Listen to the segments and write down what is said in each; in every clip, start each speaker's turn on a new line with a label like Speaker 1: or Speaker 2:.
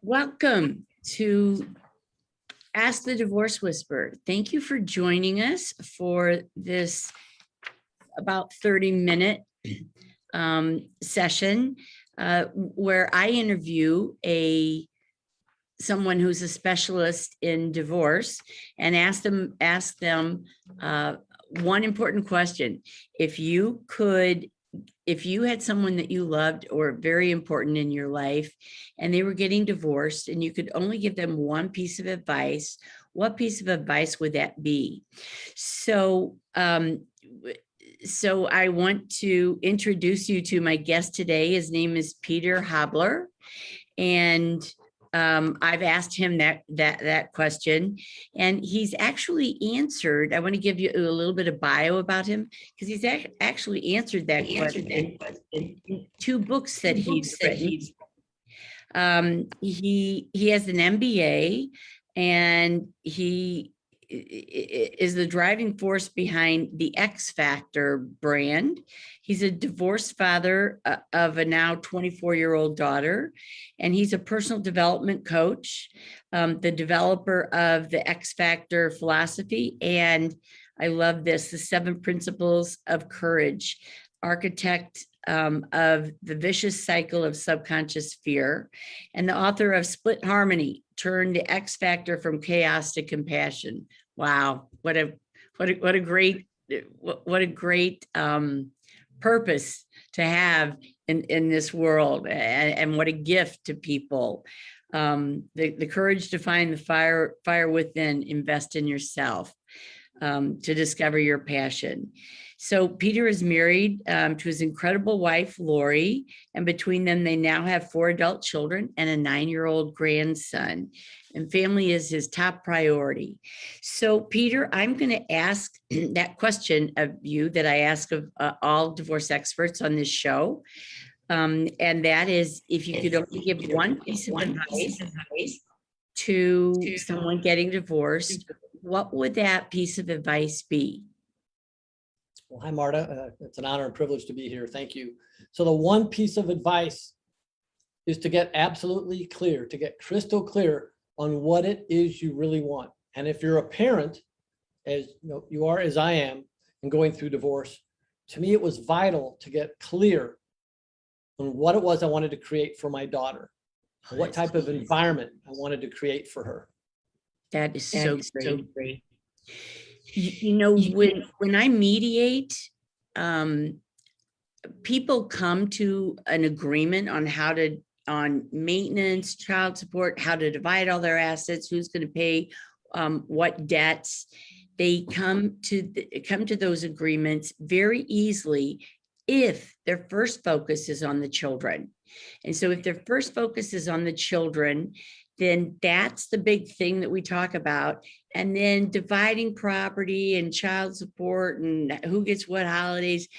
Speaker 1: Welcome to Ask the Divorce Whisperer. Thank you for joining us for this about 30-minute session where I interview someone who's a specialist in divorce and ask them one important question. If you had someone that you loved or very important in your life and they were getting divorced and you could only give them one piece of advice, what piece of advice would that be? So I want to introduce you to my guest today. His name is Peter Hobler. And I've asked him that question, and he's actually answered. I want to give you a little bit of bio about him because he's actually answered that question in two books that he's written. He has an MBA, and he is the driving force behind the X Factor brand. He's a divorced father of a now 24-year-old daughter, and he's a personal development coach, the developer of the X Factor philosophy. And I love this, the 7 principles of courage, architect of the vicious cycle of subconscious fear, and the author of Split Harmony, Turn the X Factor from Chaos to Compassion. Wow, what a great purpose to have in this world, and what a gift to people. The courage to find the fire within, invest in yourself, to discover your passion. So Peter is married to his incredible wife, Lori, and between them, they now have 4 adult children and a 9-year-old grandson, and family is his top priority. So Peter, I'm going to ask that question of you that I ask of all divorce experts on this show. And that is, if you could only give one piece of advice to someone getting divorced, what would that piece of advice be?
Speaker 2: Well, hi, Marta. It's an honor and privilege to be here. Thank you. So the one piece of advice is to get absolutely clear, to get crystal clear on what it is you really want. And if you're a parent, as you are, as I am, and going through divorce, to me, it was vital to get clear on what it was I wanted to create for my daughter, and what type of environment I wanted to create for her.
Speaker 1: That is so great. You know, when I mediate, people come to an agreement on maintenance, child support, how to divide all their assets, who's going to pay what debts. They come to those agreements very easily if their first focus is on the children. And so if their first focus is on the children, then that's the big thing that we talk about. And then dividing property and child support and who gets what holidays,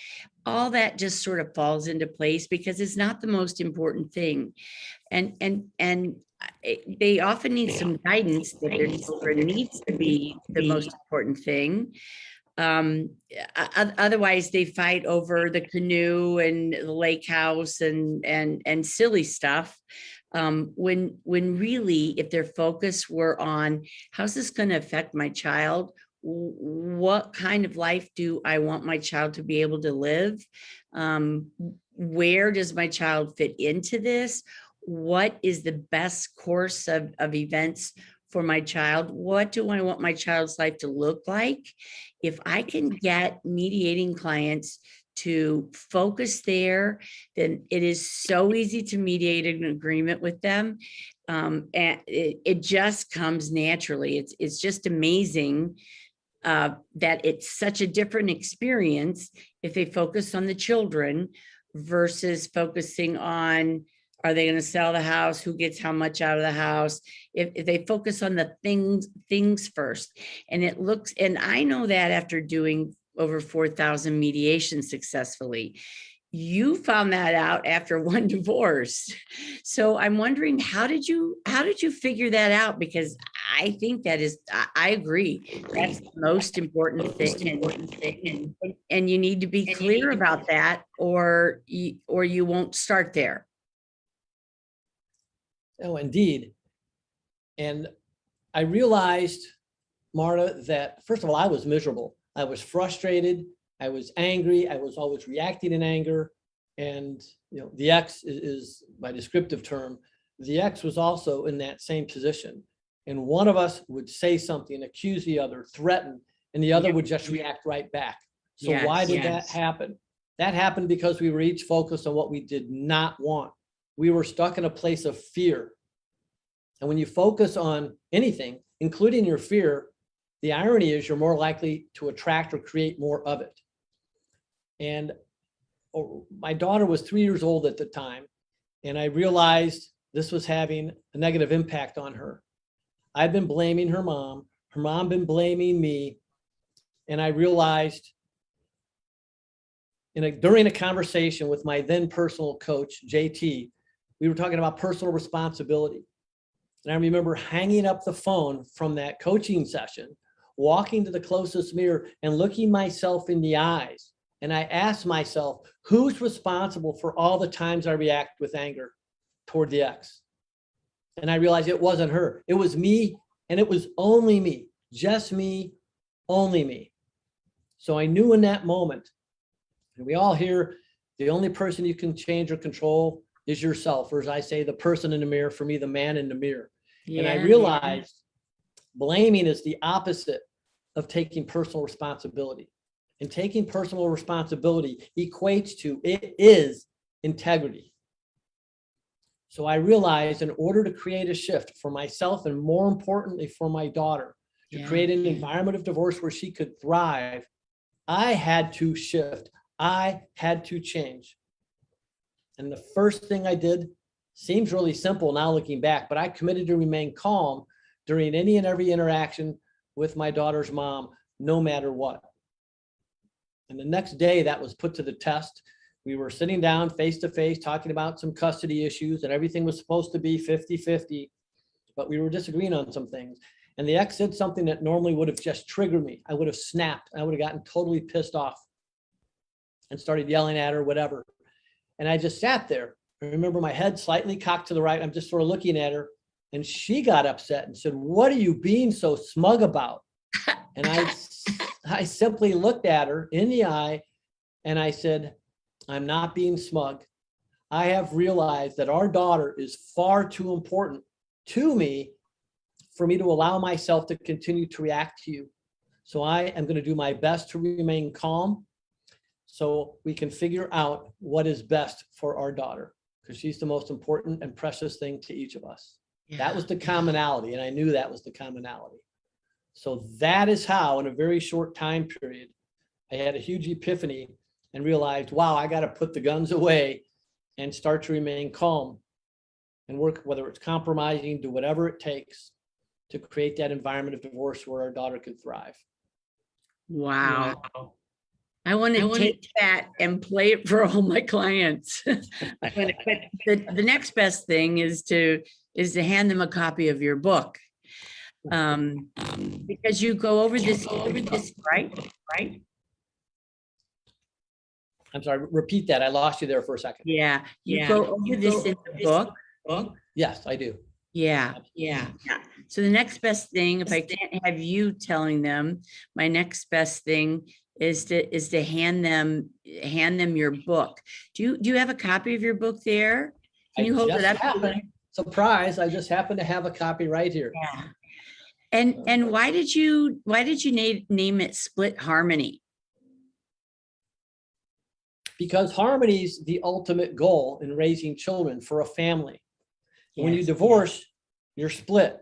Speaker 1: all that just sort of falls into place because it's not the most important thing. And they often need some guidance that their children needs to be the most important thing. Otherwise they fight over the canoe and the lake house and silly stuff. When really, if their focus were on how's this going to affect my child, what kind of life do I want my child to be able to live? Where does my child fit into this? What is the best course of events for my child? What do I want my child's life to look like? If I can get mediating clients to focus there, then it is so easy to mediate an agreement with them. And it just comes naturally. It's just amazing that it's such a different experience if they focus on the children versus focusing on, are they going to sell the house? Who gets how much out of the house? If they focus on the things first. And I know that after doing over 4,000 mediations successfully. You found that out after one divorce. So I'm wondering, how did you figure that out? Because I think I agree. That's the most important thing. And you need to be clear about that, or you won't start there.
Speaker 2: Oh, indeed. And I realized, Marta, that first of all, I was miserable. I was frustrated. I was angry. I was always reacting in anger. And, the ex is my descriptive term. The ex was also in that same position. And one of us would say something, accuse the other, threaten, and the other would just react right back. So why did that happen? That happened because we were each focused on what we did not want. We were stuck in a place of fear. And when you focus on anything, including your fear, the irony is you're more likely to attract or create more of it. And my daughter was 3 years old at the time, and I realized this was having a negative impact on her. I'd been blaming her mom been blaming me, and I realized during a conversation with my then personal coach, JT, we were talking about personal responsibility. And I remember hanging up the phone from that coaching session, walking to the closest mirror and looking myself in the eyes. And I asked myself, who's responsible for all the times I react with anger toward the ex? And I realized it wasn't her. It was me, and it was only me, just me, only me. So I knew in that moment, and we all hear, the only person you can change or control is yourself, or as I say, the person in the mirror, for me, the man in the mirror. And I realized blaming is the opposite of taking personal responsibility. And taking personal responsibility equates to, it is integrity. So I realized in order to create a shift for myself, and more importantly for my daughter, to create an environment of divorce where she could thrive, I had to shift. I had to change. And the first thing I did seems really simple now looking back, but I committed to remain calm during any and every interaction with my daughter's mom, no matter what. And the next day that was put to the test. We were sitting down face to face talking about some custody issues, and everything was supposed to be 50-50, but we were disagreeing on some things. And the ex said something that normally would have just triggered me. I would have snapped. I would have gotten totally pissed off and started yelling at her, whatever. And I just sat there. I remember my head slightly cocked to the right. I'm just sort of looking at her, and she got upset and said, "What are you being so smug about?" And I simply looked at her in the eye and I said, "I'm not being smug. I have realized that our daughter is far too important to me for me to allow myself to continue to react to you. So I am going to do my best to remain calm so we can figure out what is best for our daughter, because she's the most important and precious thing to each of us." That was the commonality, and I knew that was the commonality. So that is how, in a very short time period, I had a huge epiphany and realized, wow, I got to put the guns away and start to remain calm and work, whether it's compromising, do whatever it takes to create that environment of divorce where our daughter could thrive.
Speaker 1: Wow. I want to take that and play it for all my clients. But the next best thing is to hand them a copy of your book. Because you go over this, right?
Speaker 2: I'm sorry, repeat that. I lost you there for a second.
Speaker 1: Yeah, you go over this in the book.
Speaker 2: Yes, I do.
Speaker 1: Yeah. So the next best thing, if I can't have you telling them, my next best thing is to hand them your book. Do you have a copy of your book there? Can you hold it up?
Speaker 2: Surprise! I just happen to have a copy right here.
Speaker 1: Yeah. And why did you name it Split Harmony?
Speaker 2: Because harmony is the ultimate goal in raising children for a family. When you divorce, you're split.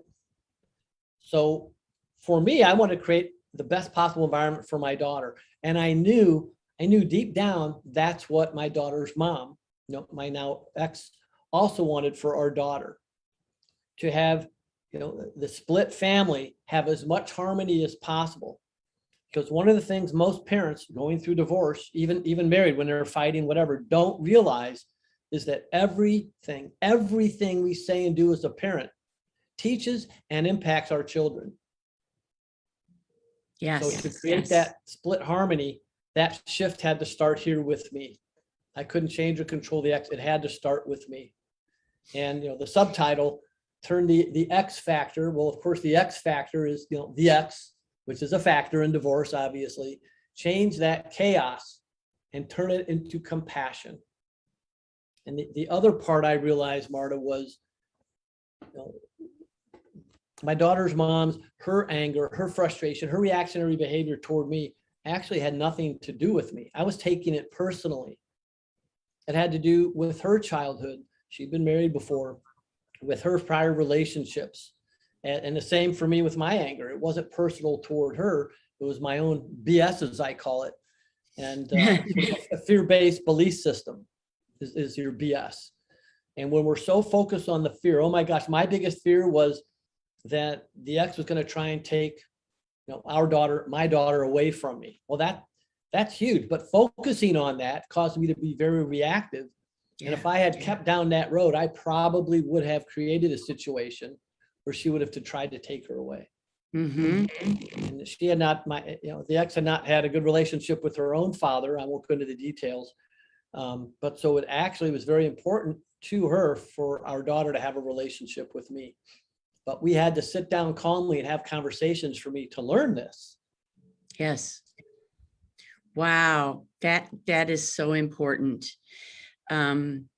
Speaker 2: So for me, I want to create the best possible environment for my daughter. And I knew deep down that's what my daughter's mom, my now ex, also wanted for our daughter. To have, the split family have as much harmony as possible. Because one of the things most parents going through divorce, even married, when they're fighting, whatever, don't realize is that everything we say and do as a parent teaches and impacts our children.
Speaker 1: Yes.
Speaker 2: So to create that split harmony, that shift had to start here with me. I couldn't change or control the ex. It had to start with me. And the subtitle, turn the X factor. Well, of course, the X factor is, the X, which is a factor in divorce, obviously. Change that chaos and turn it into compassion. And the other part I realized, Marta, was, my daughter's mom's, her anger, her frustration, her reactionary behavior toward me actually had nothing to do with me. I was taking it personally. It had to do with her childhood. She'd been married before, with her prior relationships. And the same for me with my anger. It wasn't personal toward her. It was my own BS, as I call it. And a fear-based belief system is your BS. And when we're so focused on the fear, oh my gosh, my biggest fear was that the ex was going to try and take, my daughter away from me. Well, that's huge, but focusing on that caused me to be very reactive. And if I had kept down that road, I probably would have created a situation where she would have tried to take her away.
Speaker 1: Mm-hmm.
Speaker 2: And she had not, the ex had not had a good relationship with her own father. I won't go into the details. But so it actually was very important to her for our daughter to have a relationship with me. But we had to sit down calmly and have conversations for me to learn this.
Speaker 1: Yes. Wow. That is so important. I'm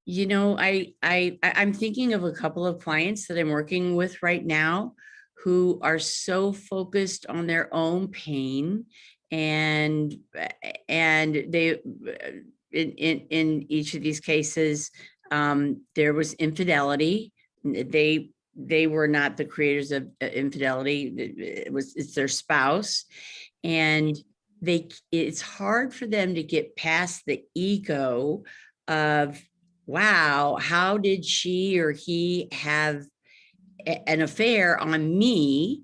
Speaker 1: thinking of a couple of clients that I'm working with right now who are so focused on their own pain, and they, in each of these cases, there was infidelity. They were not the creators of infidelity. It's their spouse, and it's hard for them to get past the ego of, wow, how did she or he have an affair on me?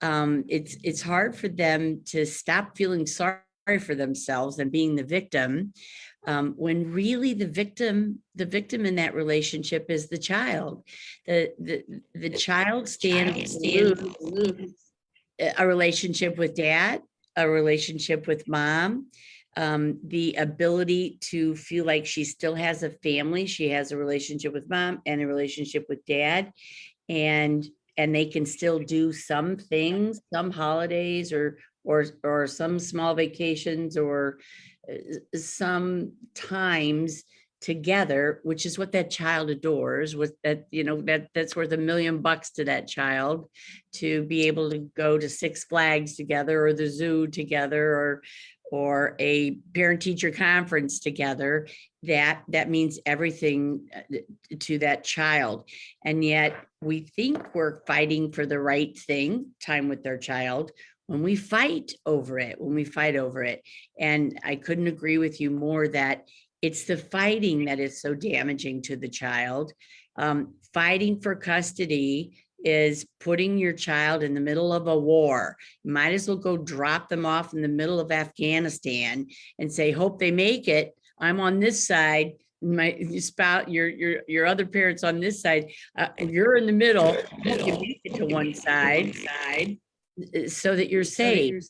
Speaker 1: It's hard for them to stop feeling sorry for themselves and being the victim, when really the victim in that relationship is the child. The child stands to lose a relationship with dad, a relationship with mom, the ability to feel like she still has a family. She has a relationship with mom and a relationship with dad, and they can still do some things, some holidays, or some small vacations, or some times together, which is what that child adores. With that, that's worth $1 million to that child, to be able to go to Six Flags together, or the zoo together, or a parent teacher conference together. That means everything to that child. And yet we think we're fighting for the right thing, time with their child, when we fight over it. And I couldn't agree with you more that it's the fighting that is so damaging to the child. Fighting for custody is putting your child in the middle of a war. You might as well go drop them off in the middle of Afghanistan and say, hope they make it. I'm on this side. My spouse, your other parents on this side, and you're in the middle. You can make it to one side, so that you're safe.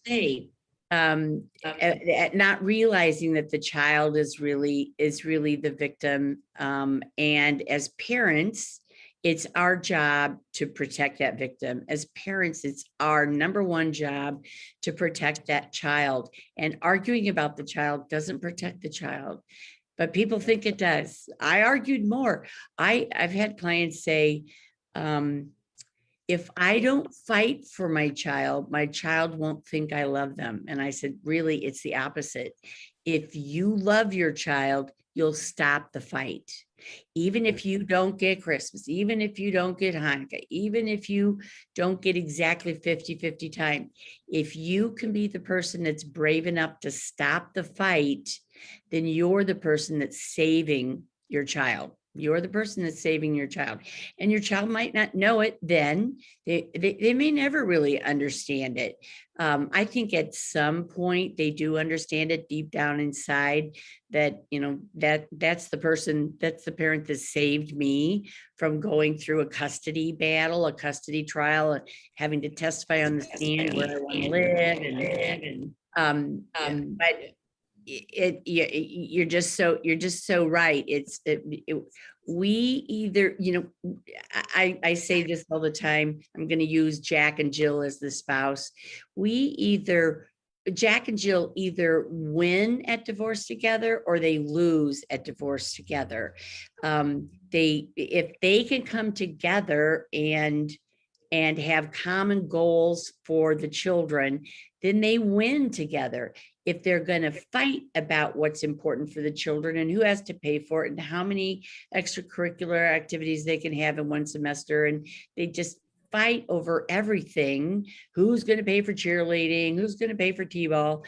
Speaker 1: Not realizing that the child is really the victim. And as parents, it's our job to protect that victim. As parents, it's our number one job to protect that child. And arguing about the child doesn't protect the child, but people think it does. I argued more. I've had clients say, if I don't fight for my child won't think I love them. And I said, really, it's the opposite. If you love your child, you'll stop the fight. Even if you don't get Christmas, even if you don't get Hanukkah, even if you don't get exactly 50-50 time, if you can be the person that's brave enough to stop the fight, then you're the person that's saving your child. You're the person that's saving your child, and your child might not know it then. They may never really understand it. I think at some point they do understand it deep down inside, that, that's the parent that saved me from going through a custody battle, a custody trial, and having to testify on the stand where I want to live. But you're just so right. we either, I say this all the time, I'm going to use Jack and Jill as the spouse. Jack and Jill either win at divorce together or they lose at divorce together. If they can come together and have common goals for the children, then they win together. If they're going to fight about what's important for the children and who has to pay for it and how many extracurricular activities they can have in one semester, and they just fight over everything, who's going to pay for cheerleading, who's going to pay for t-ball,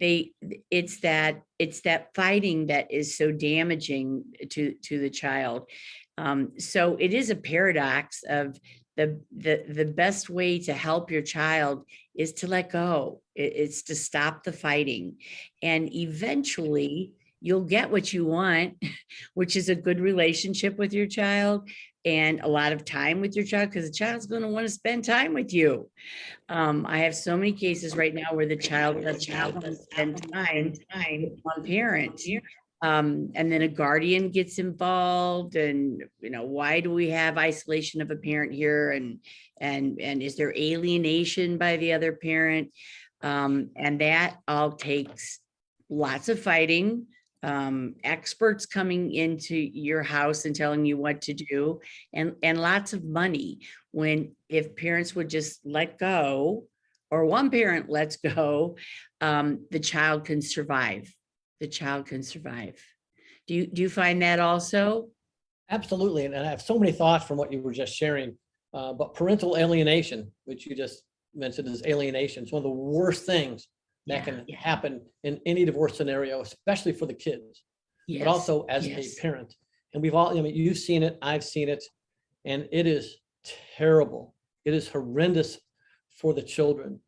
Speaker 1: it's that fighting that is so damaging to the child. So it is a paradox of the best way to help your child is to let go. It's to stop the fighting, and eventually you'll get what you want, which is a good relationship with your child and a lot of time with your child, because the child's going to want to spend time with you. I have so many cases right now where the child doesn't want to spend time with one parent. And then a guardian gets involved, and why do we have isolation of a parent here, and is there alienation by the other parent, and that all takes lots of fighting, experts coming into your house and telling you what to do, and lots of money. If parents would just let go, or one parent lets go, the child can survive. The child can survive. Do you find that also?
Speaker 2: Absolutely. And I have so many thoughts from what you were just sharing. But parental alienation, which you just mentioned, is alienation. It's one of the worst things that can happen in any divorce scenario, especially for the kids, but also as a parent. And we've all, you've seen it, I've seen it, and it is terrible. It is horrendous for the children.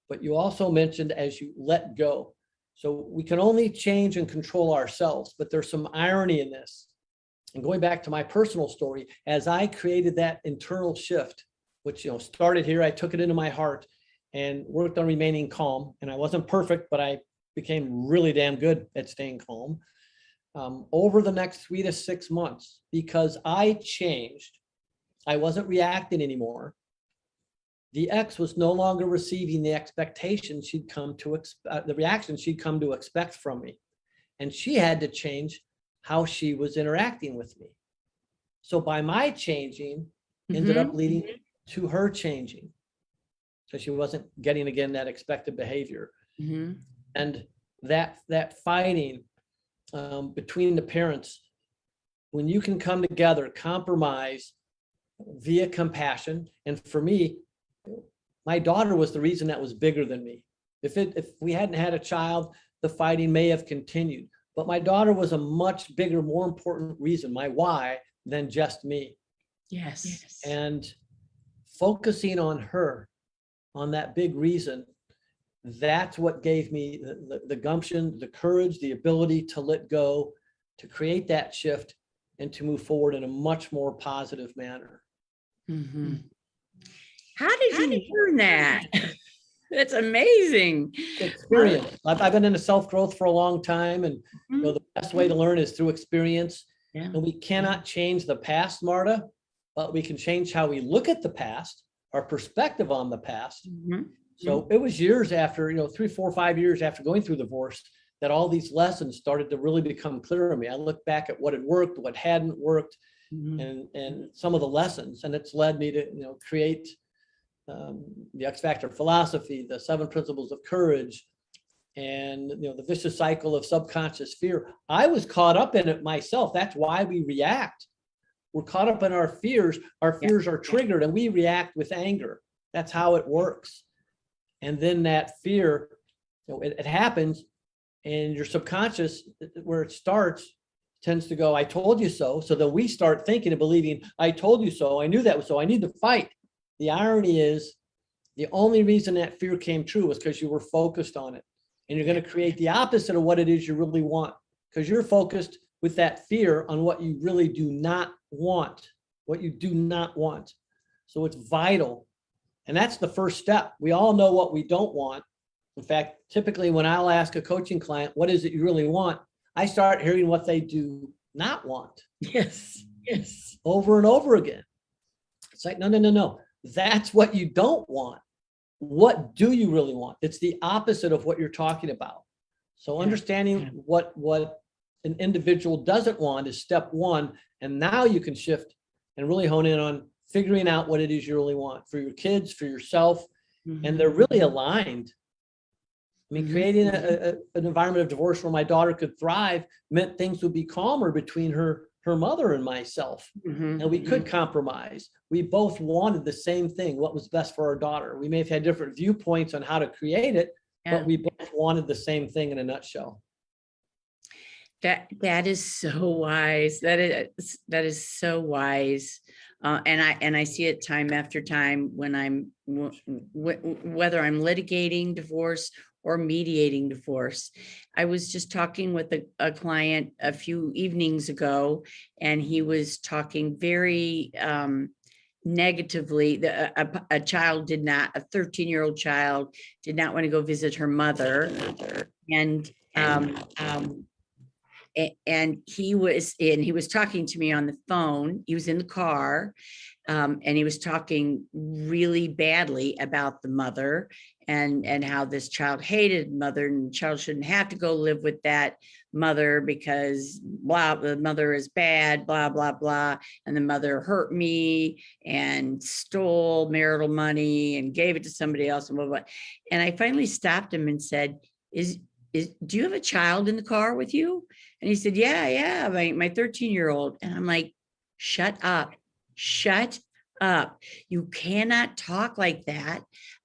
Speaker 2: But you also mentioned as you let go. So we can only change and control ourselves, but there's some irony in this. And going back to my personal story, as I created that internal shift, which started here, I took it into my heart and worked on remaining calm. And I wasn't perfect, but I became really damn good at staying calm over the next 3 to 6 months, because I changed. I wasn't reacting anymore. The ex was no longer receiving the expectations the reaction she'd come to expect from me. And she had to change how she was interacting with me. So by my changing, ended up leading to her changing. So she wasn't getting, again, that expected behavior. And that fighting between the parents, when you can come together, compromise via compassion. And for me, my daughter was the reason that was bigger than me. If we hadn't had a child, the fighting may have continued. But my daughter was a much bigger, more important reason, my why, than just me.
Speaker 1: Yes.
Speaker 2: And focusing on her, on that big reason, that's what gave me the gumption, the courage, the ability to let go, to create that shift, and to move forward in a much more positive manner.
Speaker 1: How did you learn that? That's amazing.
Speaker 2: Experience. I've been into self-growth for a long time, and the best way to learn is through experience. And we cannot change the past, Marta, but we can change how we look at the past, our perspective on the past. So it was years after, 3, 4, 5 years after going through divorce, that all these lessons started to really become clear to me. I look back at what had worked, what hadn't worked, and some of the lessons, and it's led me to, create the X Factor philosophy, the 7 principles of courage, and the vicious cycle of subconscious fear. I was caught up in it myself. That's why we react. We're caught up in our fears. Our fears are triggered, and we react with anger. That's how it works. And then that fear, it happens, and your subconscious, where it starts, tends to go, I told you so. So then we start thinking and believing, I told you so. I knew that was so. I need to fight. The irony is, the only reason that fear came true was because you were focused on it. And you're going to create the opposite of what it is you really want, because you're focused with that fear on what you really do not want, what you do not want. So it's vital. And that's the first step. We all know what we don't want. In fact, typically when I'll ask a coaching client, what is it you really want? I start hearing what they do not want.
Speaker 1: Yes. Yes.
Speaker 2: over and over again. It's like, no, no, no, no. That's what you don't want. What do you really want? It's the opposite of what you're talking about. So understanding what an individual doesn't want is step one. And now you can shift and really hone in on figuring out what it is you really want for your kids, for yourself. And they're really aligned. I mean, creating an environment of divorce where my daughter could thrive meant things would be calmer between her mother and myself. And we could compromise. We both wanted the same thing, what was best for our daughter. We may have had different viewpoints on how to create it, but we both wanted the same thing in a nutshell.
Speaker 1: That is so wise. That is so wise. And I see it time after time when I'm whether I'm litigating divorce or mediating divorce. I was just talking with a client a few evenings ago, and he was talking very negatively. A child did not, a 13-year-old child did not want to go visit her mother, and he was talking to me on the phone. He was in the car, and he was talking really badly about the mother and how this child hated mother, and the child shouldn't have to go live with that mother because the mother is bad, blah, blah, blah. And the mother hurt me and stole marital money and gave it to somebody else and blah, blah. And I finally stopped him and said, do you have a child in the car with you? And he said, yeah, my 13-year-old. And I'm like, shut up. You cannot talk like that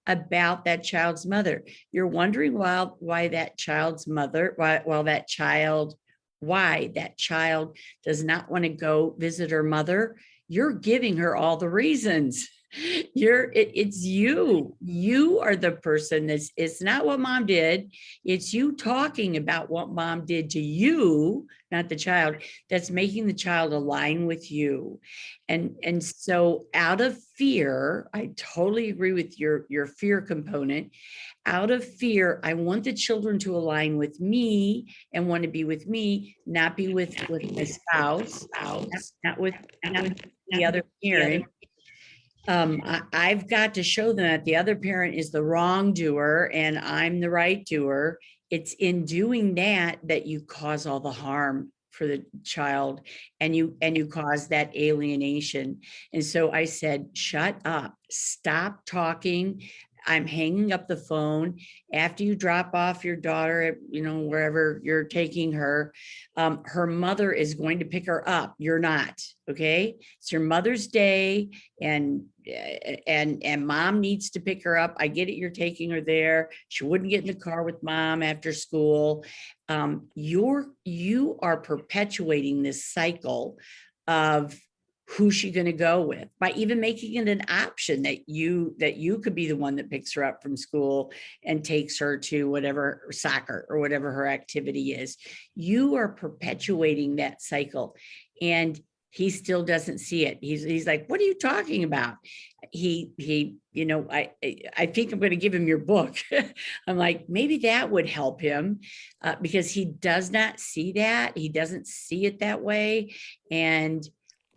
Speaker 1: about that child's mother. You're wondering why that child does not want to go visit her mother. You're giving her all the reasons. It's you are the person it's not what mom did. It's you talking about what mom did to you, not the child, that's making the child align with you. And so out of fear, I totally agree with your fear component. Out of fear, I want the children to align with me and want to be with me, not be with my spouse, not with the other parent. I've got to show them that the other parent is the wrongdoer and I'm the right doer. It's in doing that you cause all the harm for the child, and you cause that alienation. And so I said, shut up, stop talking. I'm hanging up the phone. After you drop off your daughter at, wherever you're taking her, her mother is going to pick her up. You're not, okay? It's your Mother's Day, and mom needs to pick her up. I get it. You're taking her there. She wouldn't get in the car with mom after school. You are perpetuating this cycle of who's she going to go with by even making it an option that you could be the one that picks her up from school and takes her to whatever soccer or whatever her activity is. You are perpetuating that cycle, and he still doesn't see it. He's like, what are you talking about? I think I'm going to give him your book. I'm like, maybe that would help him, because he does not see that. He doesn't see it that way. And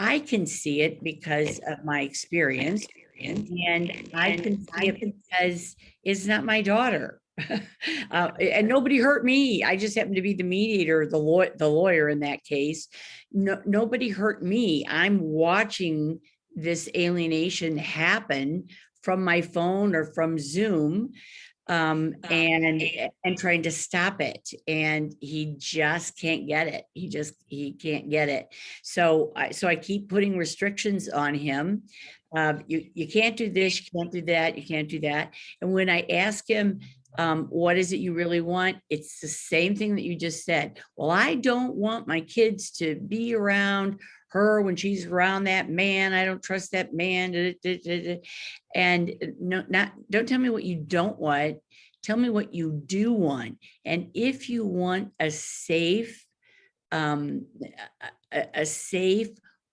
Speaker 1: I can see it because of my experience, and I can see it because it's not my daughter. And nobody hurt me. I just happened to be the mediator, the lawyer in that case. Nobody hurt me. I'm watching this alienation happen from my phone or from Zoom, and trying to stop it. And he just can't get it. He can't get it. So I keep putting restrictions on him. You can't do this, you can't do that, you can't do that. And when I ask him, what is it you really want? It's the same thing that you just said. Well, I don't want my kids to be around her when she's around that man. I don't trust that man. And don't tell me what you don't want. Tell me what you do want. And if you want a safe,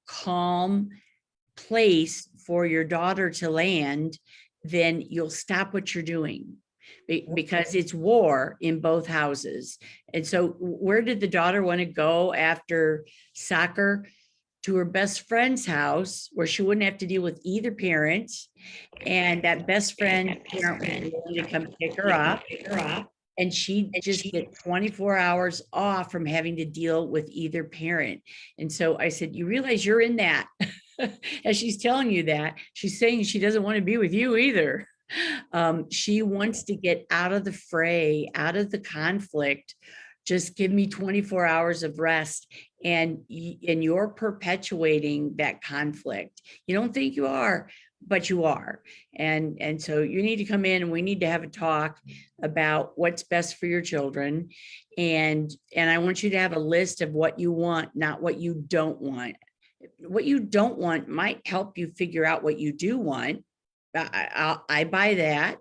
Speaker 1: calm place for your daughter to land, then you'll stop what you're doing, because it's war in both houses. And so where did the daughter want to go after soccer? to her best friend's house where she wouldn't have to deal with either parent. And that best friend parent was willing to come pick her up. And she just get 24 hours off from having to deal with either parent. And so I said, you realize you're in that. As she's telling you that, she's saying she doesn't want to be with you either. She wants to get out of the fray, out of the conflict. Just give me 24 hours of rest. And you're perpetuating that conflict. You don't think you are, but you are. And so you need to come in and we need to have a talk about what's best for your children. And I want you to have a list of what you want, not what you don't want. What you don't want might help you figure out what you do want. I buy that.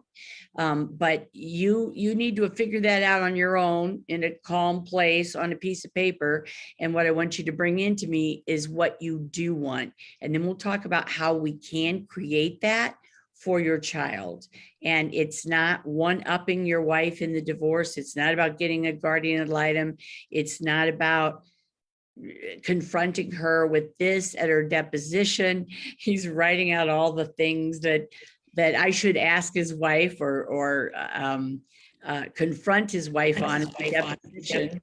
Speaker 1: But you need to figure that out on your own in a calm place on a piece of paper. And what I want you to bring into me is what you do want. And then we'll talk about how we can create that for your child. And it's not one-upping your wife in the divorce. It's not about getting a guardian ad litem. It's not about confronting her with this at her deposition. He's writing out all the things that I should ask his wife or confront his wife on at the deposition.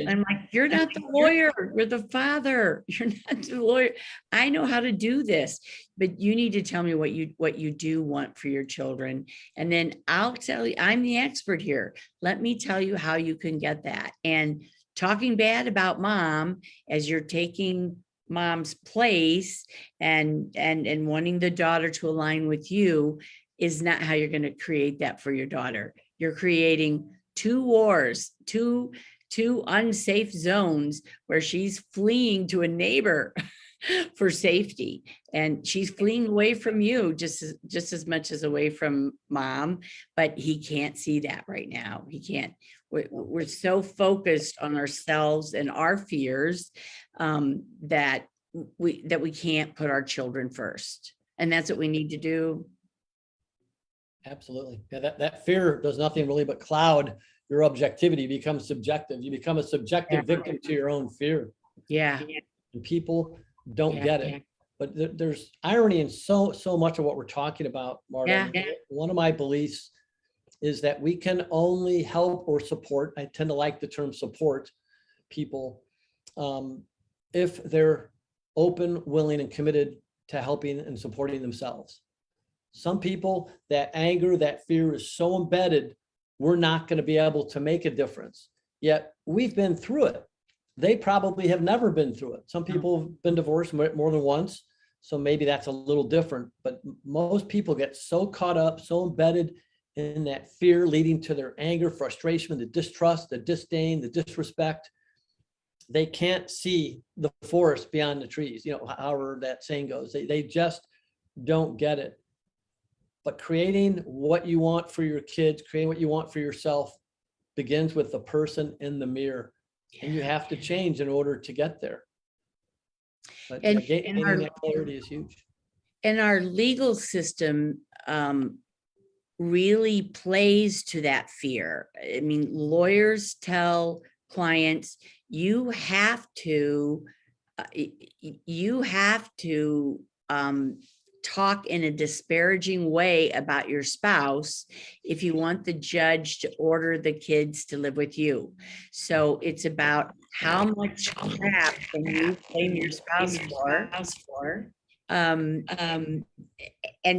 Speaker 1: I'm like, you're not the lawyer, you're the father. You're not the lawyer. I know how to do this, but you need to tell me what you do want for your children. And then I'll tell you, I'm the expert here. Let me tell you how you can get that. And talking bad about mom as you're taking mom's place and wanting the daughter to align with you is not how you're going to create that for your daughter. You're creating two wars, two unsafe zones where she's fleeing to a neighbor for safety. And she's fleeing away from you just as much as away from mom, but he can't see that right now. He can't. We're so focused on ourselves and our fears that we can't put our children first. And that's what we need to do.
Speaker 2: Absolutely. Yeah, that fear does nothing really but cloud your objectivity, becomes subjective. You become a subjective victim to your own fear.
Speaker 1: Yeah.
Speaker 2: And people don't get it. But there's irony in so much of what we're talking about, Marta.
Speaker 1: Yeah.
Speaker 2: One of my beliefs is that we can only help or support, I tend to like the term support people, if they're open, willing, and committed to helping and supporting themselves. Some people, that anger, that fear is so embedded, we're not going to be able to make a difference. Yet we've been through it. They probably have never been through it. Some people have been divorced more than once, so maybe that's a little different. But most people get so caught up, so embedded in that fear, leading to their anger, frustration, the distrust, the disdain, the disrespect. They can't see the forest beyond the trees, however that saying goes. They just don't get it. But creating what you want for your kids, creating what you want for yourself begins with the person in the mirror. And you have to change in order to get there. But gaining that clarity is huge.
Speaker 1: And our legal system really plays to that fear. I mean, lawyers tell clients, you have to talk in a disparaging way about your spouse if you want the judge to order the kids to live with you. So it's about how much crap can you blame your spouse for. And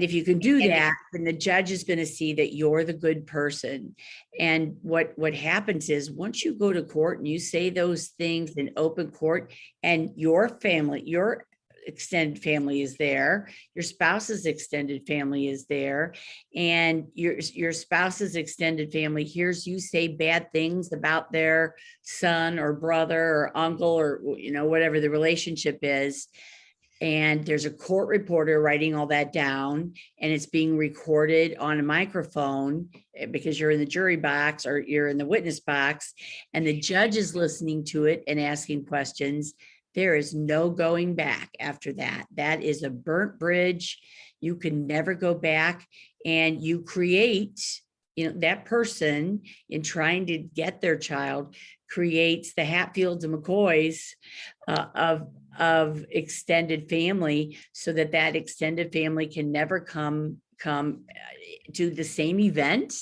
Speaker 1: if you can do that, then the judge is going to see that you're the good person. And what happens is once you go to court and you say those things in open court, and your family, your extended family is there, your spouse's extended family is there, and your spouse's extended family hears you say bad things about their son or brother or uncle or whatever the relationship is, and there's a court reporter writing all that down, and it's being recorded on a microphone because you're in the jury box or you're in the witness box, and the judge is listening to it and asking questions. There is no going back after that. That is a burnt bridge. You can never go back, and you create, that person in trying to get their child creates the Hatfields and McCoys of extended family, so that that extended family can never come to the same event,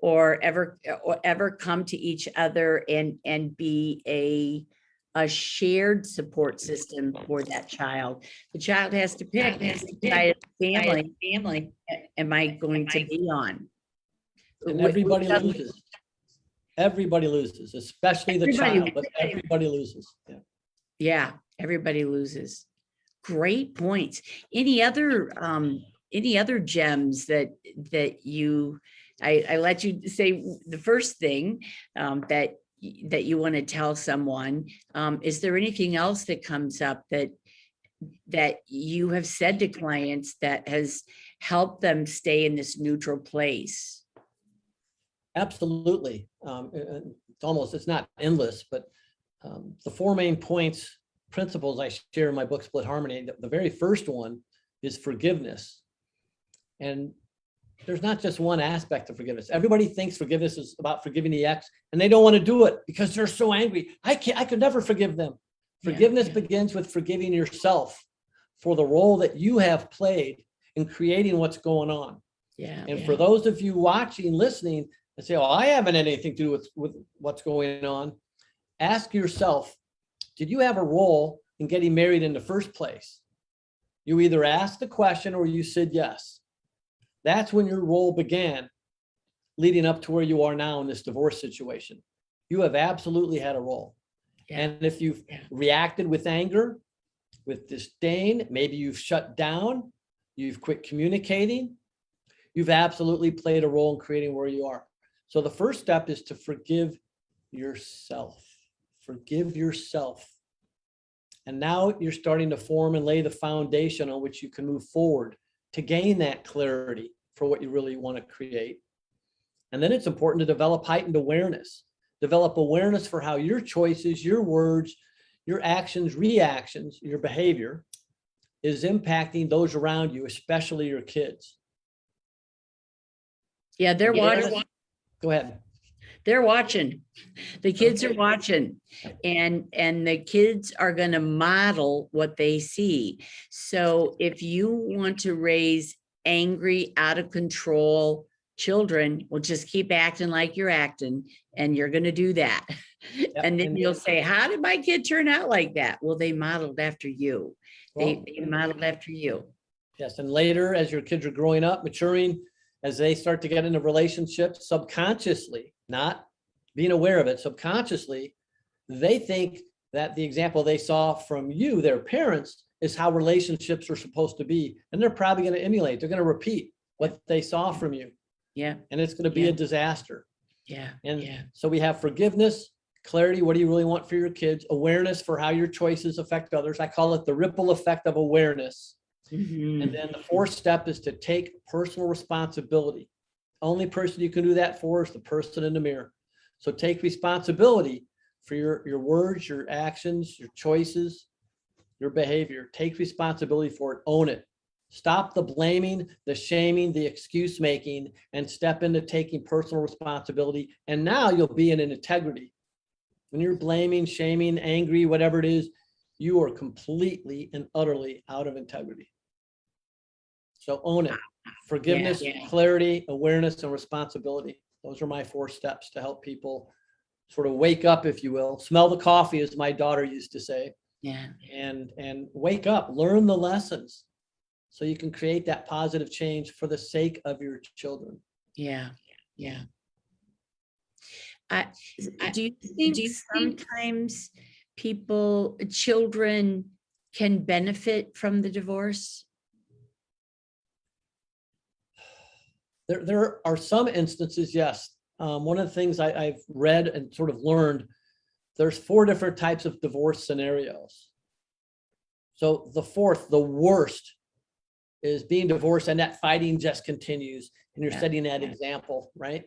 Speaker 1: or ever come to each other and be a shared support system for that child. The child has to pick which side of the family am I going to be on.
Speaker 2: And everybody loses. Everybody loses, especially the child, but everybody loses. Yeah.
Speaker 1: Yeah, everybody loses. Great points. Any other gems that you, I let you say the first thing that you want to tell someone. Is there anything else that comes up that you have said to clients that has helped them stay in this neutral place?
Speaker 2: Absolutely. It's not endless, but the four main principles I share in my book, Split Harmony, the very first one is forgiveness. And there's not just one aspect of forgiveness. Everybody thinks forgiveness is about forgiving the ex, and they don't want to do it because they're so angry. I could never forgive them. Forgiveness begins with forgiving yourself for the role that you have played in creating what's going on. And for those of you watching, listening, and say, "Oh, I haven't anything to do with what's going on," ask yourself, did you have a role in getting married in the first place? You either asked the question or you said yes. That's when your role began, leading up to where you are now in this divorce situation. You have absolutely had a role. And if you've reacted with anger, with disdain, maybe you've shut down, you've quit communicating, you've absolutely played a role in creating where you are. So the first step is to forgive yourself. Forgive yourself. And now you're starting to form and lay the foundation on which you can move forward to gain that clarity for what you really want to create. And then it's important to develop heightened awareness. Develop awareness for how your choices, your words, your actions, reactions, your behavior is impacting those around you, especially your kids.
Speaker 1: Yeah, they're watching.
Speaker 2: Go ahead.
Speaker 1: They're watching. The kids are watching, and the kids are going to model what they see. So if you want to raise angry, out of control children, well, just keep acting like you're acting, and you're going to do that. And then you'll say, how did my kid turn out like that? Well, they modeled after you. They modeled after you.
Speaker 2: Yes. And later, as your kids are growing up, maturing, as they start to get into relationships, subconsciously, not being aware of it, subconsciously, they think that the example they saw from you, their parents, is how relationships are supposed to be. And they're probably going to emulate. They're going to repeat what they saw from you.
Speaker 1: Yeah.
Speaker 2: And it's going to be a disaster.
Speaker 1: Yeah.
Speaker 2: And so we have forgiveness, clarity. What do you really want for your kids? Awareness for how your choices affect others. I call it the ripple effect of awareness.
Speaker 1: Mm-hmm.
Speaker 2: And then the fourth step is to take personal responsibility. Only person you can do that for is the person in the mirror. So take responsibility for your words, your actions, your choices, your behavior. Take responsibility for it. Own it. Stop the blaming, the shaming, the excuse making, and step into taking personal responsibility. And now you'll be in an integrity. When you're blaming, shaming, angry, whatever it is, you are completely and utterly out of integrity. So own it. Forgiveness, clarity, awareness, and responsibility. Those are my 4 steps to help people sort of wake up, if you will. Smell the coffee, as my daughter used to say.
Speaker 1: Yeah.
Speaker 2: And wake up, learn the lessons so you can create that positive change for the sake of your children.
Speaker 1: Yeah. Yeah. Do you think sometimes children can benefit from the divorce?
Speaker 2: There are some instances, yes. One of the things I've read and sort of learned, there's 4 different types of divorce scenarios. So the fourth, the worst, is being divorced and that fighting just continues and you're setting that example, right?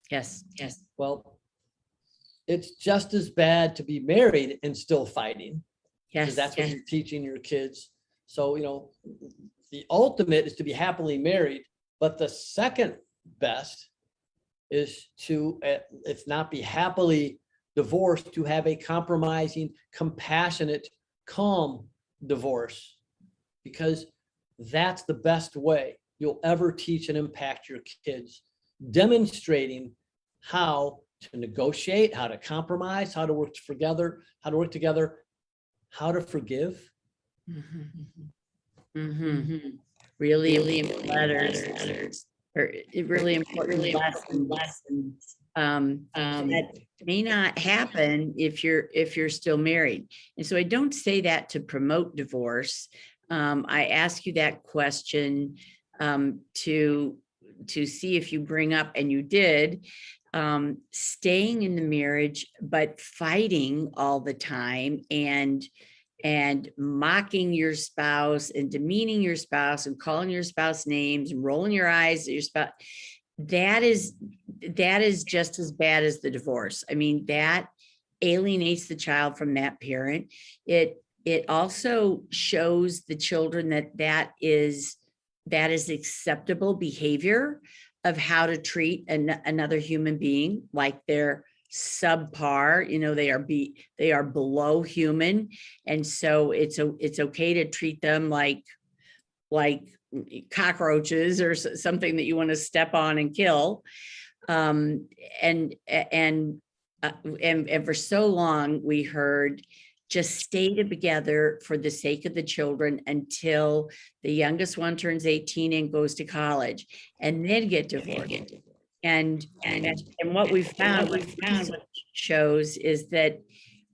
Speaker 1: Yes.
Speaker 2: Well, it's just as bad to be married and still fighting.
Speaker 1: Yes.
Speaker 2: Because that's what you're teaching your kids. So, the ultimate is to be happily married. But the second best is to, if not be happily divorce to have a compromising, compassionate, calm divorce, because that's the best way you'll ever teach and impact your kids, demonstrating how to negotiate, how to compromise, how to work together, how to forgive.
Speaker 1: Really important letters, or really important lessons. That may not happen if you're still married. And so I don't say that to promote divorce. I ask you that question to see if you bring up, and you did, staying in the marriage, but fighting all the time and mocking your spouse and demeaning your spouse and calling your spouse names and rolling your eyes at your spouse. That is just as bad as the divorce. I mean, that alienates the child from that parent. It also shows the children that is acceptable behavior of how to treat another human being, like they're subpar, they are below human. And so it's okay to treat them like cockroaches or something that you want to step on and kill. And for so long we heard, just stay together for the sake of the children until the youngest one turns 18 and goes to college, and then get divorced. And what we've found shows is that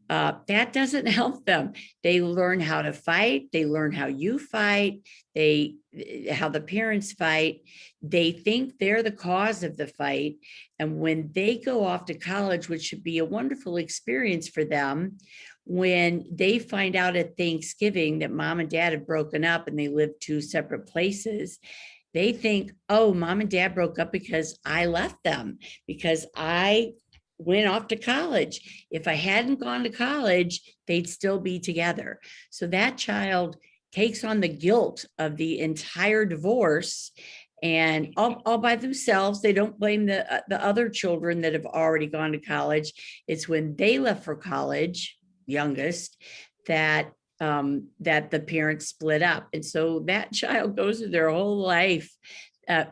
Speaker 1: that doesn't help them. They learn how to fight. They learn how you fight. How the parents fight. They think they're the cause of the fight. And when they go off to college, which should be a wonderful experience for them, when they find out at Thanksgiving that mom and dad have broken up and they live two separate places, they think, oh, mom and dad broke up because I left them, because I went off to college. If I hadn't gone to college, they'd still be together. So that child takes on the guilt of the entire divorce, and all by themselves. They don't blame the other children that have already gone to college. It's when they left for college, youngest, that the parents split up. And so that child goes through their whole life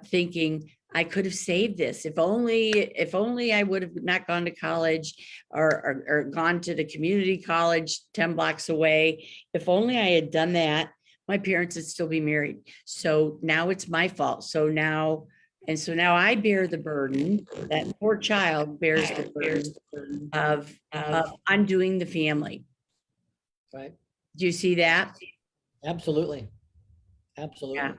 Speaker 1: thinking, I could have saved this. If only I would have not gone to college or gone to the community college 10 blocks away. If only I had done that, my parents would still be married. So now it's my fault. So now I bear the burden. That poor child bears the burden of undoing the family.
Speaker 2: Right.
Speaker 1: Do you see that?
Speaker 2: Absolutely. Absolutely.
Speaker 1: Yeah.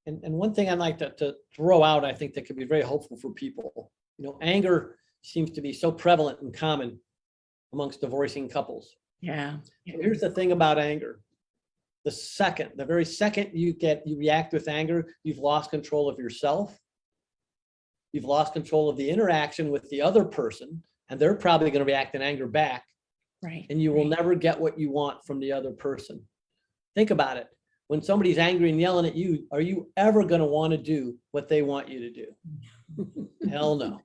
Speaker 2: And one thing I'd like to throw out, I think that could be very helpful for people. Anger seems to be so prevalent and common amongst divorcing couples.
Speaker 1: Yeah.
Speaker 2: So here's the thing about anger. The very second you react with anger, you've lost control of yourself. You've lost control of the interaction with the other person, and they're probably going to react in anger back.
Speaker 1: Right.
Speaker 2: And you will never get what you want from the other person. Think about it. When somebody's angry and yelling at you, are you ever going to want to do what they want you to do? Hell no.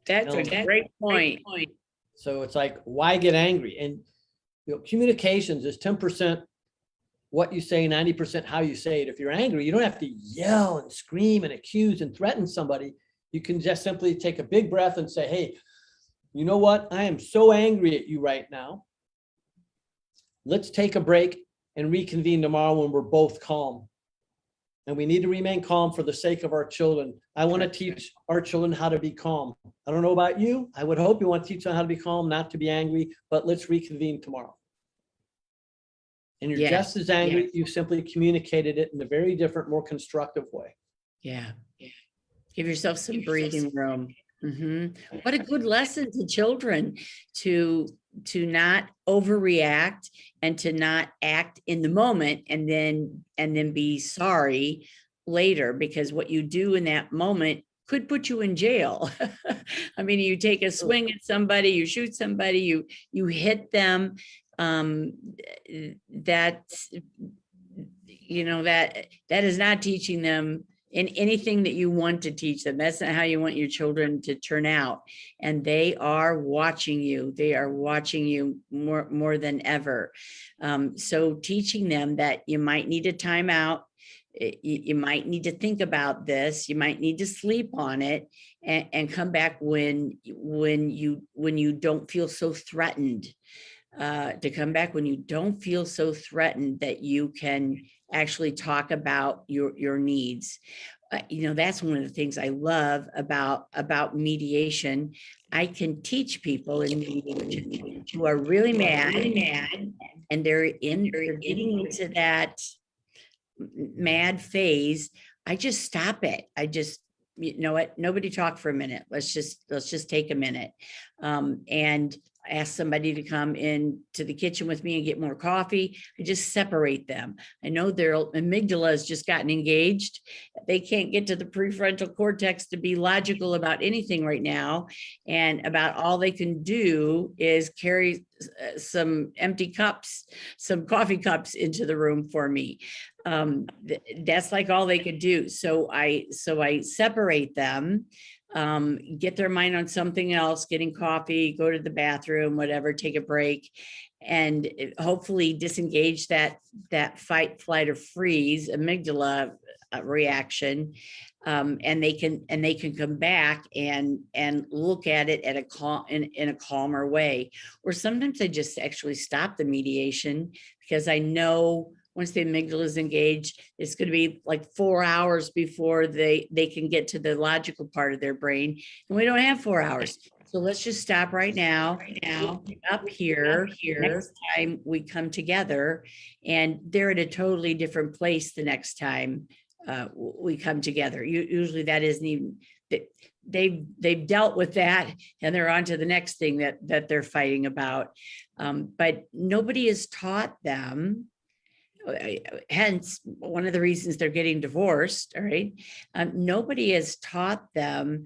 Speaker 1: That's a great point.
Speaker 2: So it's like, why get angry? And communications is 10% what you say, 90% how you say it. If you're angry, you don't have to yell and scream and accuse and threaten somebody. You can just simply take a big breath and say, hey, you know what? I am so angry at you right now. Let's take a break and reconvene tomorrow when we're both calm. And we need to remain calm for the sake of our children. I want to teach our children how to be calm. I don't know about you. I would hope you want to teach them how to be calm, not to be angry, but let's reconvene tomorrow. And you're just as angry. You simply communicated it in a very different, more constructive way.
Speaker 1: Yeah. Give yourself some breathing room. Mm-hmm. What a good lesson to children to not overreact and to not act in the moment and then be sorry later, because what you do in that moment could put you in jail. I mean, you take a swing at somebody, you shoot somebody, you hit them. That is not teaching them in anything that you want to teach them. That's not how you want your children to turn out. And they are watching you. They are watching you more than ever. So teaching them that you might need a timeout. You might need to think about this. You might need to sleep on it, and come back when you don't feel so threatened. To come back when you don't feel so threatened that you can actually talk about your needs. That's one of the things I love about mediation. I can teach people in mediation who are really mad, and they're getting into that mad phase. I just stop it. I just, you know what, nobody talk for a minute. Let's just take a minute, and ask somebody to come in to the kitchen with me and get more coffee. I just separate them. I know their amygdala has just gotten engaged. They can't get to the prefrontal cortex to be logical about anything right now. And about all they can do is carry some empty cups, some coffee cups into the room for me. That's like all they could do. So I separate them, get their mind on something else, getting coffee, go to the bathroom, whatever, take a break, and hopefully disengage that fight, flight, or freeze amygdala reaction. And they can come back and look at it at in a calmer way. Or sometimes I just actually stop the mediation, because I know once the amygdala is engaged, it's going to be like 4 hours before they can get to the logical part of their brain. And we don't have 4 hours. So let's just stop right now, up here. Next time we come together, and they're at a totally different place the next time we come together. Usually that isn't even, they've dealt with that, and they're on to the next thing that they're fighting about. But nobody has taught them. Hence, one of the reasons they're getting divorced. All right. Nobody has taught them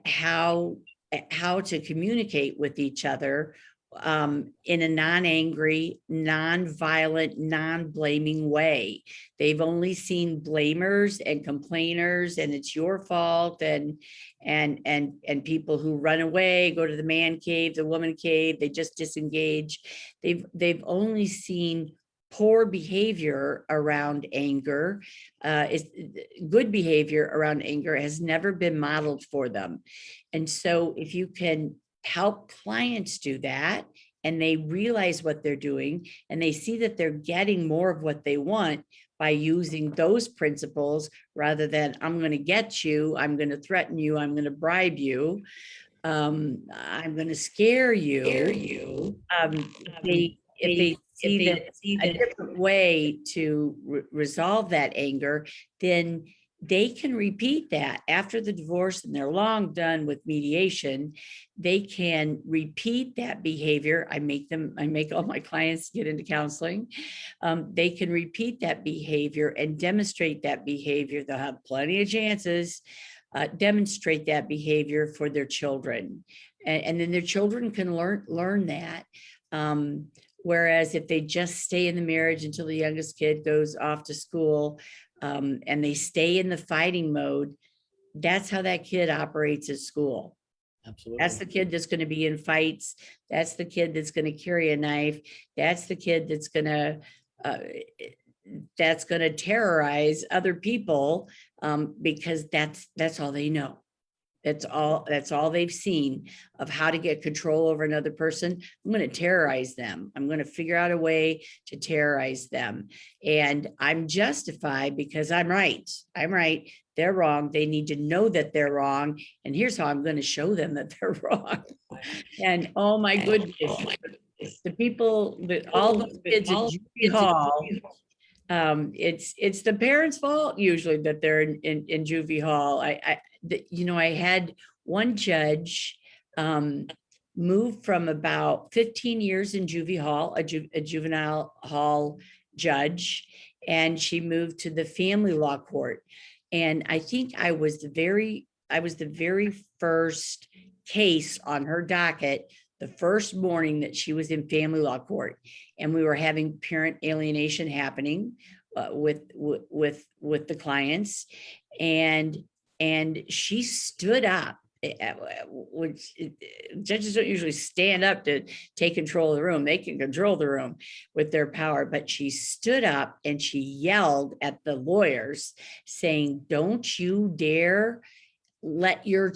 Speaker 1: how to communicate with each other in a non-angry, non-violent, non-blaming way. They've only seen blamers and complainers, and it's your fault, and people who run away, go to the man cave, the woman cave, they just disengage. They've only seen poor behavior around anger. Good behavior around anger has never been modeled for them. And so if you can help clients do that, and they realize what they're doing, and they see that they're getting more of what they want by using those principles, rather than I'm going to get you, I'm going to threaten you, I'm going to bribe you, I'm going to scare you. If they see that a different way to resolve that anger, then they can repeat that after the divorce, and they're long done with mediation. They can repeat that behavior. I make all my clients get into counseling. They can repeat that behavior and demonstrate that behavior. They'll have plenty of chances. Demonstrate that behavior for their children, and then their children can learn that. Whereas if they just stay in the marriage until the youngest kid goes off to school, and they stay in the fighting mode, that's how that kid operates at school.
Speaker 2: Absolutely.
Speaker 1: That's the kid that's going to be in fights. That's the kid that's going to carry a knife. That's the kid that's going to terrorize other people, because that's all they know. That's all they've seen of how to get control over another person. I'm going to terrorize them. I'm going to figure out a way to terrorize them. And I'm justified because I'm right. They're wrong. They need to know that they're wrong. And here's how I'm going to show them that they're wrong. And oh my goodness, the people that all those kids at juvie hall, it's the parents' fault usually that they're in juvie hall. I had one judge move from about 15 years in juvie hall, a juvenile hall judge, and she moved to the family law court. And I think I was the very first case on her docket the first morning that she was in family law court, and we were having parent alienation happening. with the clients, and she stood up, which judges don't usually stand up to take control of the room. They can control the room with their power, but she stood up and she yelled at the lawyers saying, "Don't you dare let your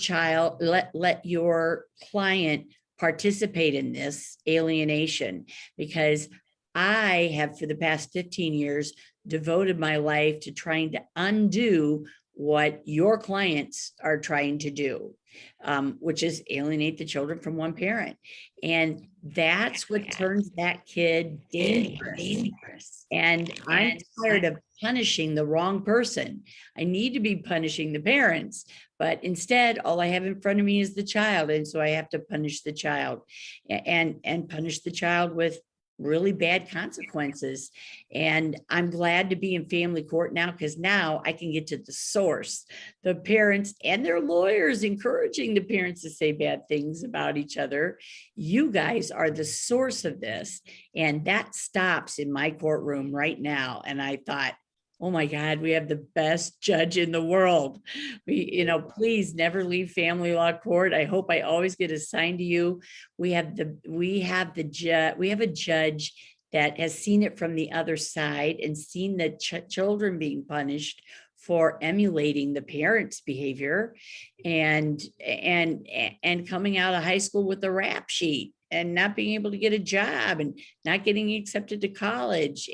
Speaker 1: client participate in this alienation, because I have, for the past 15 years, devoted my life to trying to undo what your clients are trying to do, which is alienate the children from one parent." And that's what turns that kid dangerous. And I'm tired of punishing the wrong person. I need to be punishing the parents, but instead, all I have in front of me is the child. And so I have to punish the child, and punish the child with really bad consequences. And I'm glad to be in family court now, because now I can get to the source. The parents and their lawyers encouraging the parents to say bad things about each other. You guys are the source of this. And that stops in my courtroom right now. And I thought, oh my God, we have the best judge in the world. Please never leave family law court. I hope I always get assigned to you. We have a judge that has seen it from the other side and seen the children being punished for emulating the parents' behavior, and coming out of high school with a rap sheet and not being able to get a job and not getting accepted to college,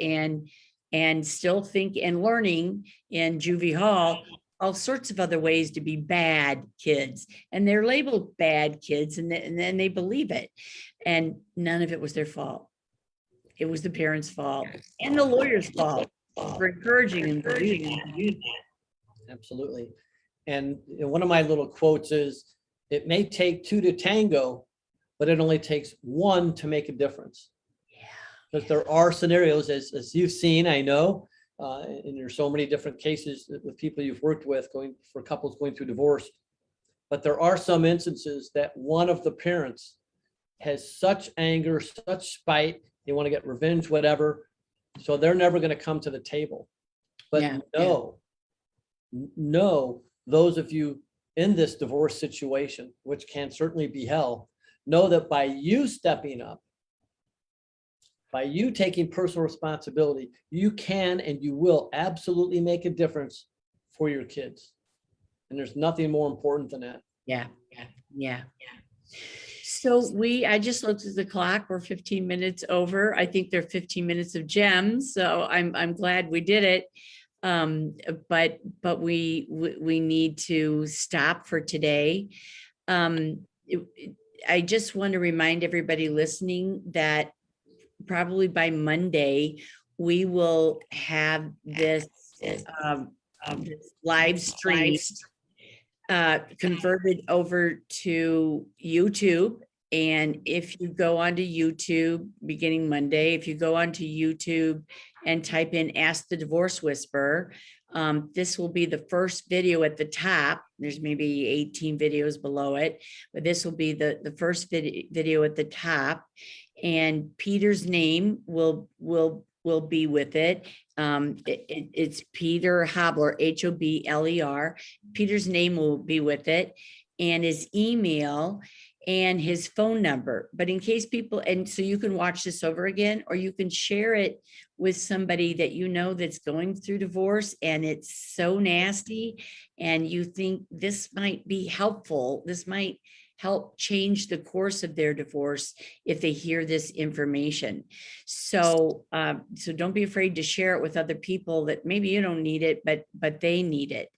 Speaker 1: and still think and learning in juvie hall all sorts of other ways to be bad kids. And they're labeled bad kids, and then they believe it. And none of it was their fault. It was the parents' fault and the lawyer's fault for encouraging them to do that.
Speaker 2: Absolutely. And one of my little quotes is, it may take two to tango, but it only takes one to make a difference. Because there are scenarios, as you've seen, I know, and there's so many different cases with people you've worked with for couples going through divorce. But there are some instances that one of the parents has such anger, such spite, they want to get revenge, whatever. So they're never going to come to the table. But know, those of you in this divorce situation, which can certainly be hell, know that by you stepping up, by you taking personal responsibility, you can and you will absolutely make a difference for your kids. And there's nothing more important than that.
Speaker 1: Yeah. So I just looked at the clock. We're 15 minutes over. I think they're 15 minutes of gems. So I'm glad we did it. But we need to stop for today. I just want to remind everybody listening that probably by Monday, we will have this live stream converted over to YouTube. And if you go onto YouTube beginning Monday, if you go onto YouTube and type in "Ask the Divorce Whisperer," this will be the first video at the top. There's maybe 18 videos below it, but this will be the first video at the top. And Peter's name will be with it. It's Peter Hobler, Hobler. Peter's name will be with it, and his email and his phone number. But in case people, and so you can watch this over again, or you can share it with somebody that you know that's going through divorce and it's so nasty, and you think this might be helpful. This might help change the course of their divorce if they hear this information. So don't be afraid to share it with other people that maybe you don't need it, but they need it.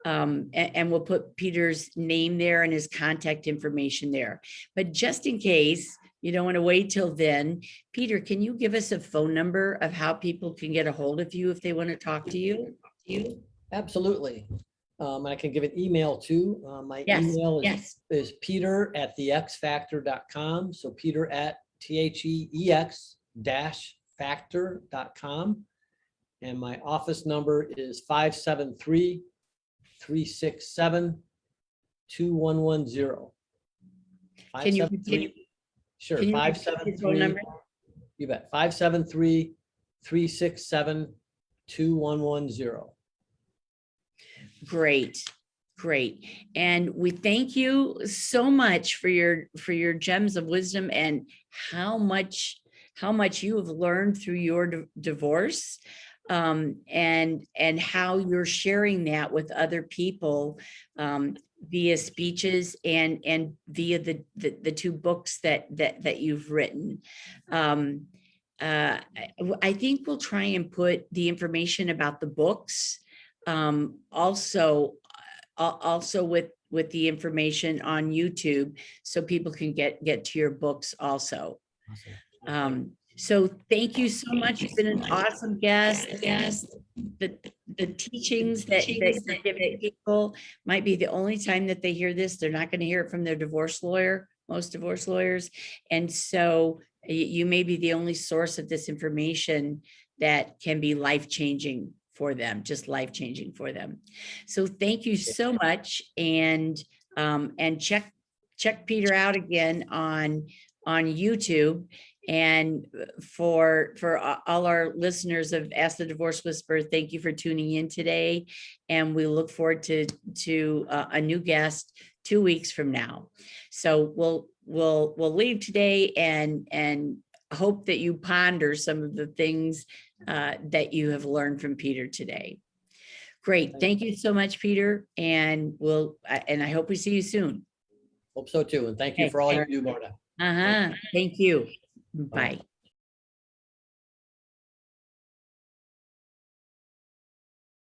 Speaker 1: And we'll put Peter's name there and his contact information there. But just in case you don't want to wait till then, Peter, can you give us a phone number of how people can get a hold of you if they want to talk to you?
Speaker 2: Absolutely. I can give an email too. My email is peter@thexfactor.com. So peter@THEX-factor.com. And my office number is 573-367-2110.
Speaker 1: Can you continue?
Speaker 2: Sure.
Speaker 1: Can you
Speaker 2: 573. You bet. 573-367-2110. 2110.
Speaker 1: Great, great. And we thank you so much for your gems of wisdom and how much you have learned through your divorce, and how you're sharing that with other people, via speeches and via the two books that you've written. I think we'll try and put the information about the books, also with the information on YouTube, so people can get to your books also. So thank you so much. You've been an awesome guest. The teachings that you're giving people might be the only time that they hear this. They're not going to hear it from their divorce lawyer, most divorce lawyers. And so you may be the only source of this information that can be life-changing for them, just life-changing for them. So thank you so much. And check Peter out again on YouTube. And for all our listeners of Ask the Divorce Whisperer, thank you for tuning in today. And we look forward to a new guest 2 weeks from now. So we'll leave today and hope that you ponder some of the things that you have learned from Peter today. Great. Thank you so much, Peter. And I hope we see you soon.
Speaker 2: Hope so too. And thank you for all you do, Marta.
Speaker 1: Thank you. Bye.